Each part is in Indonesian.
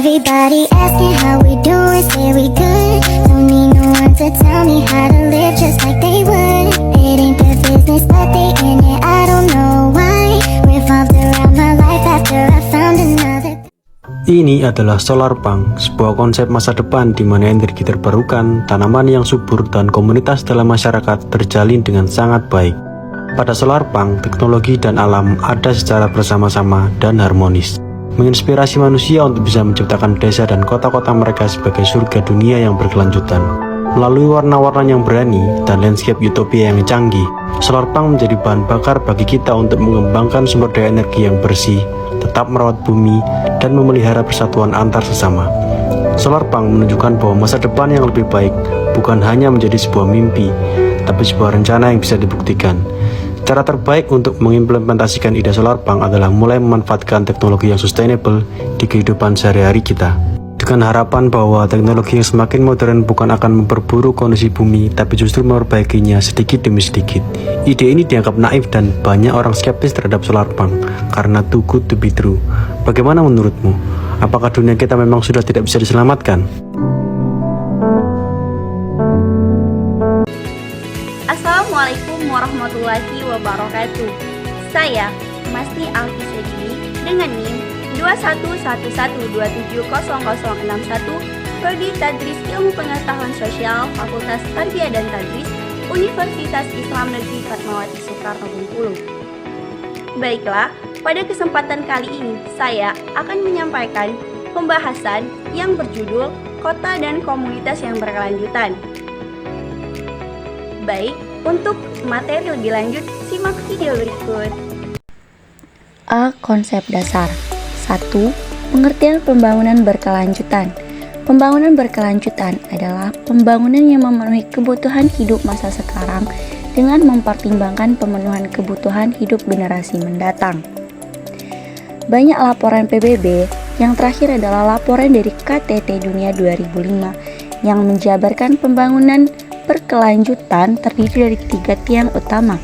Everybody asking how we doing, say we good. Don't need no one to tell me how to live just like they would. It ain't their business, but they in it, I don't know why. Revolved around my life after I found another. Ini adalah solar punk, sebuah konsep masa depan di mana energi terbarukan, tanaman yang subur, dan komunitas dalam masyarakat terjalin dengan sangat baik. Pada solar punk, teknologi dan alam ada secara bersama-sama dan harmonis, menginspirasi manusia untuk bisa menciptakan desa dan kota-kota mereka sebagai surga dunia yang berkelanjutan. Melalui warna-warna yang berani dan landscape utopia yang canggih, solar punk menjadi bahan bakar bagi kita untuk mengembangkan sumber daya energi yang bersih, tetap merawat bumi, dan memelihara persatuan antar sesama. Solar punk menunjukkan bahwa masa depan yang lebih baik bukan hanya menjadi sebuah mimpi, tapi sebuah rencana yang bisa dibuktikan. Cara terbaik untuk mengimplementasikan ide solar punk adalah mulai memanfaatkan teknologi yang sustainable di kehidupan sehari-hari kita. Dengan harapan bahwa teknologi yang semakin modern bukan akan memperburuk kondisi bumi, tapi justru memperbaikinya sedikit demi sedikit. Ide ini dianggap naif dan banyak orang skeptis terhadap solar punk karena too good to be true. Bagaimana menurutmu? Apakah dunia kita memang sudah tidak bisa diselamatkan? Assalamualaikum warahmatullahi wabarakatuh. Saya Masti Alfi Sedini dengan NIM 2111270061 Prodi Tadris Ilmu Pengetahuan Sosial Fakultas Tarbiyah dan Tadris Universitas Islam Negeri Fatmawati Soekarno Bengkulu. Baiklah, pada kesempatan kali ini saya akan menyampaikan pembahasan yang berjudul Kota dan Komunitas yang Berkelanjutan. Baik, untuk materi lebih lanjut, simak video berikut. A. Konsep dasar. 1. Pengertian pembangunan berkelanjutan. Pembangunan berkelanjutan adalah pembangunan yang memenuhi kebutuhan hidup masa sekarang dengan mempertimbangkan pemenuhan kebutuhan hidup generasi mendatang. Banyak laporan PBB, yang terakhir adalah laporan dari KTT Dunia 2005 yang menjabarkan pembangunan berkelanjutan terdiri dari 3 tiang utama,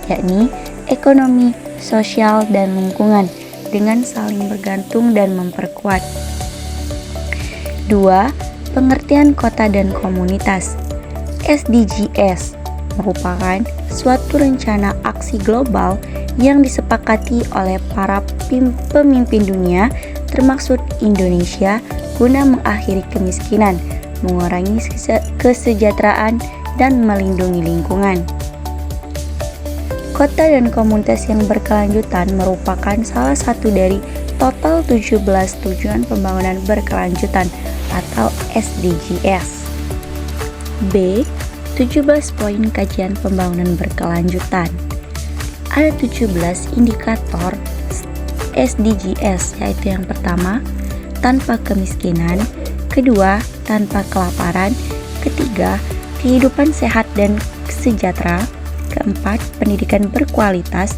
yakni ekonomi, sosial, dan lingkungan dengan saling bergantung dan memperkuat. 2. Pengertian kota dan komunitas. SDGs merupakan suatu rencana aksi global yang disepakati oleh para pemimpin dunia, termasuk Indonesia, guna mengakhiri kemiskinan, mengurangi kesejahteraan, dan melindungi lingkungan. Kota dan komunitas yang berkelanjutan merupakan salah satu dari total 17 tujuan pembangunan berkelanjutan atau SDGs. B. 17 poin kajian pembangunan berkelanjutan. Ada 17 indikator SDGs, yaitu yang pertama, tanpa kemiskinan, kedua, tanpa kelaparan, ketiga, kehidupan sehat dan sejahtera, keempat, pendidikan berkualitas,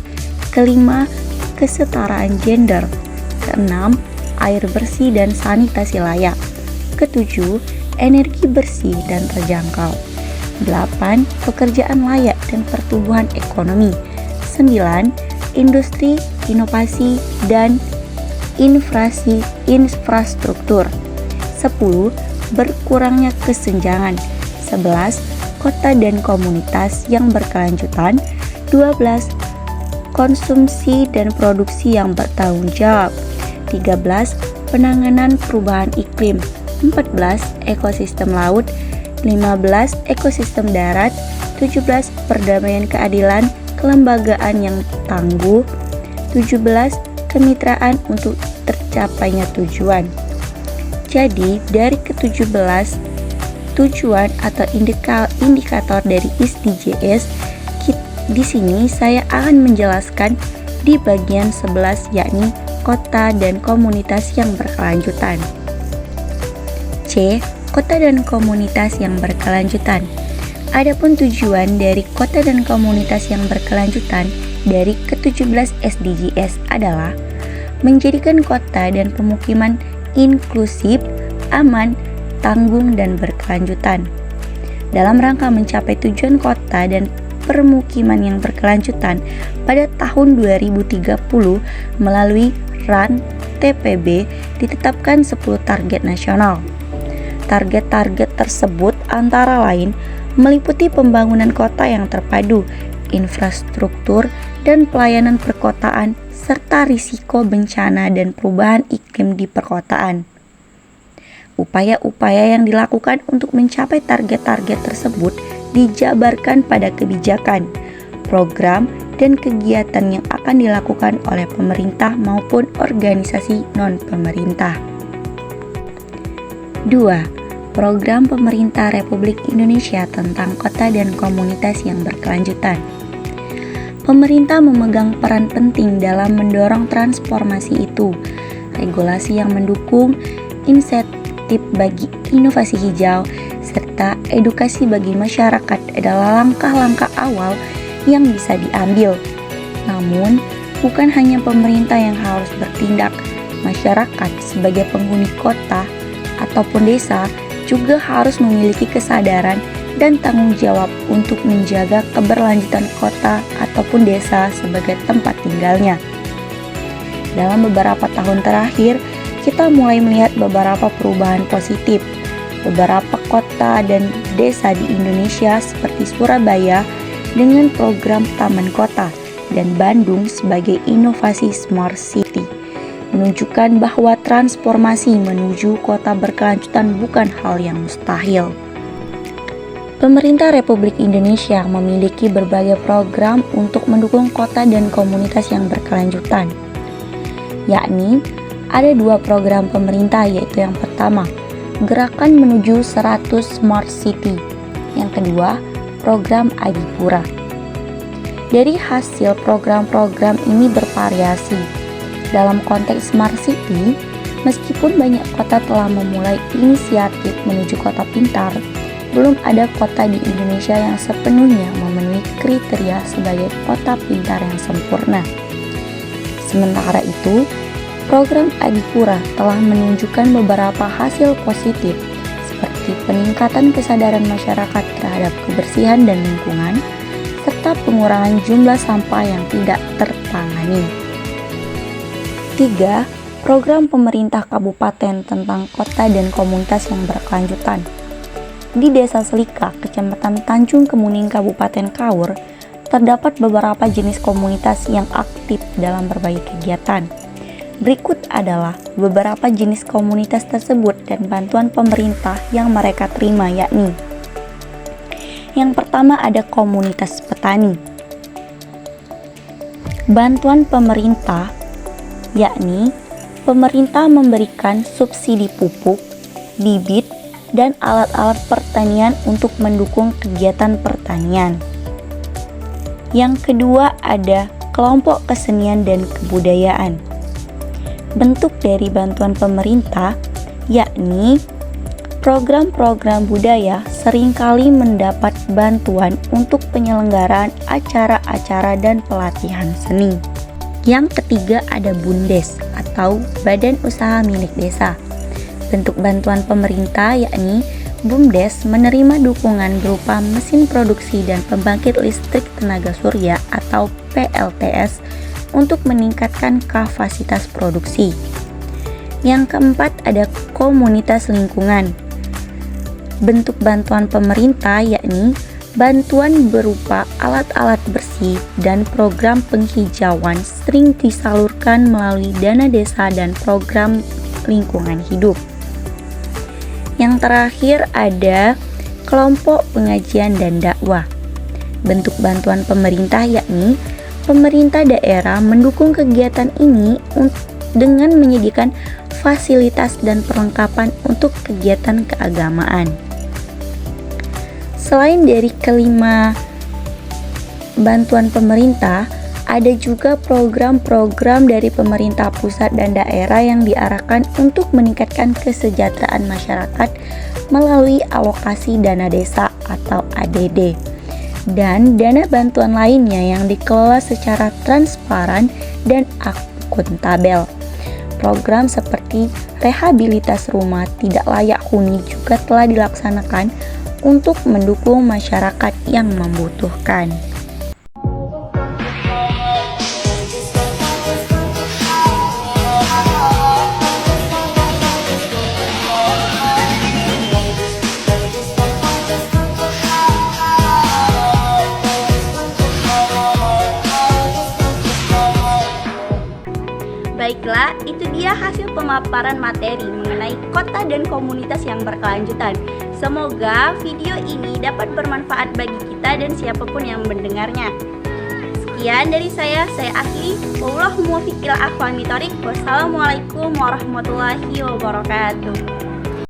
kelima, kesetaraan gender, keenam, air bersih dan sanitasi layak, ketujuh, energi bersih dan terjangkau, 8. Pekerjaan layak dan pertumbuhan ekonomi, 9. Industri, inovasi, dan infrastruktur, 10. Berkurangnya kesenjangan, 11. Kota dan komunitas yang berkelanjutan, 12. Konsumsi dan produksi yang bertanggung jawab, 13. Penanganan perubahan iklim, 14. Ekosistem laut, 15. Ekosistem darat, 17. Perdamaian keadilan kelembagaan yang tangguh, 17. Kemitraan untuk tercapainya tujuan. Jadi, dari ke-17 tujuan atau indikator dari SDGs, di sini saya akan menjelaskan di bagian 11, yakni kota dan komunitas yang berkelanjutan. C. Kota dan komunitas yang berkelanjutan. Adapun tujuan dari kota dan komunitas yang berkelanjutan dari ke-17 SDGs adalah menjadikan kota dan pemukiman inklusif, aman, tanggung, dan berkelanjutan. Dalam rangka mencapai tujuan kota dan permukiman yang berkelanjutan pada tahun 2030 melalui RUN TPB ditetapkan 10 target nasional. Target-target tersebut antara lain meliputi pembangunan kota yang terpadu, infrastruktur dan pelayanan perkotaan, serta risiko bencana dan perubahan iklim di perkotaan. Upaya-upaya yang dilakukan untuk mencapai target-target tersebut dijabarkan pada kebijakan, program, dan kegiatan yang akan dilakukan oleh pemerintah maupun organisasi non-pemerintah. 2. Program pemerintah Republik Indonesia tentang kota dan komunitas yang berkelanjutan. Pemerintah memegang peran penting dalam mendorong transformasi itu. Regulasi yang mendukung, insentif bagi inovasi hijau, serta edukasi bagi masyarakat adalah langkah-langkah awal yang bisa diambil. Namun, bukan hanya pemerintah yang harus bertindak, masyarakat sebagai penghuni kota ataupun desa juga harus memiliki kesadaran dan tanggung jawab untuk menjaga keberlanjutan kota ataupun desa sebagai tempat tinggalnya. Dalam beberapa tahun terakhir, kita mulai melihat beberapa perubahan positif. Beberapa kota dan desa di Indonesia seperti Surabaya dengan program Taman Kota dan Bandung sebagai inovasi Smart City menunjukkan bahwa transformasi menuju kota berkelanjutan bukan hal yang mustahil. Pemerintah Republik Indonesia memiliki berbagai program untuk mendukung kota dan komunitas yang berkelanjutan, yakni ada 2 program pemerintah, yaitu yang pertama, Gerakan Menuju 100 Smart City, yang kedua, Program Adipura. Dari hasil program-program ini bervariasi. Dalam konteks Smart City, meskipun banyak kota telah memulai inisiatif menuju kota pintar, belum ada kota di Indonesia yang sepenuhnya memenuhi kriteria sebagai kota pintar yang sempurna. Sementara itu, program Adipura telah menunjukkan beberapa hasil positif, seperti peningkatan kesadaran masyarakat terhadap kebersihan dan lingkungan, serta pengurangan jumlah sampah yang tidak tertangani. 3. Program pemerintah kabupaten tentang kota dan komunitas yang berkelanjutan. Di Desa Selika, Kecamatan Tanjung Kemuning, Kabupaten Kaur, terdapat beberapa jenis komunitas yang aktif dalam berbagai kegiatan. Berikut adalah beberapa jenis komunitas tersebut dan bantuan pemerintah yang mereka terima, yakni: yang pertama ada komunitas petani. Bantuan pemerintah yakni pemerintah memberikan subsidi pupuk, bibit, dan alat-alat pertanian untuk mendukung kegiatan pertanian. Yang kedua ada kelompok kesenian dan kebudayaan. Bentuk dari bantuan pemerintah yakni program-program budaya seringkali mendapat bantuan untuk penyelenggaraan acara-acara dan pelatihan seni. Yang ketiga ada BUMDes atau Badan Usaha Milik Desa. Bentuk bantuan pemerintah yakni BUMDes menerima dukungan berupa mesin produksi dan pembangkit listrik tenaga surya atau PLTS untuk meningkatkan kapasitas produksi. Yang keempat ada komunitas lingkungan. Bentuk bantuan pemerintah yakni bantuan berupa alat-alat bersih dan program penghijauan sering disalurkan melalui dana desa dan program lingkungan hidup. Yang terakhir ada kelompok pengajian dan dakwah. Bentuk bantuan pemerintah yakni pemerintah daerah mendukung kegiatan ini dengan menyediakan fasilitas dan perlengkapan untuk kegiatan keagamaan. Selain dari kelima bantuan pemerintah, ada juga program-program dari pemerintah pusat dan daerah yang diarahkan untuk meningkatkan kesejahteraan masyarakat melalui alokasi dana desa atau ADD, dan dana bantuan lainnya yang dikelola secara transparan dan akuntabel. Program seperti rehabilitas rumah tidak layak huni juga telah dilaksanakan untuk mendukung masyarakat yang membutuhkan. Baiklah, itu dia hasil pemaparan materi mengenai kota dan komunitas yang berkelanjutan. Semoga video ini dapat bermanfaat bagi kita dan siapapun yang mendengarnya. Sekian dari saya akhiri. Wallahul muwaffiq ila aqwamit thoriq. Wassalamualaikum warahmatullahi wabarakatuh.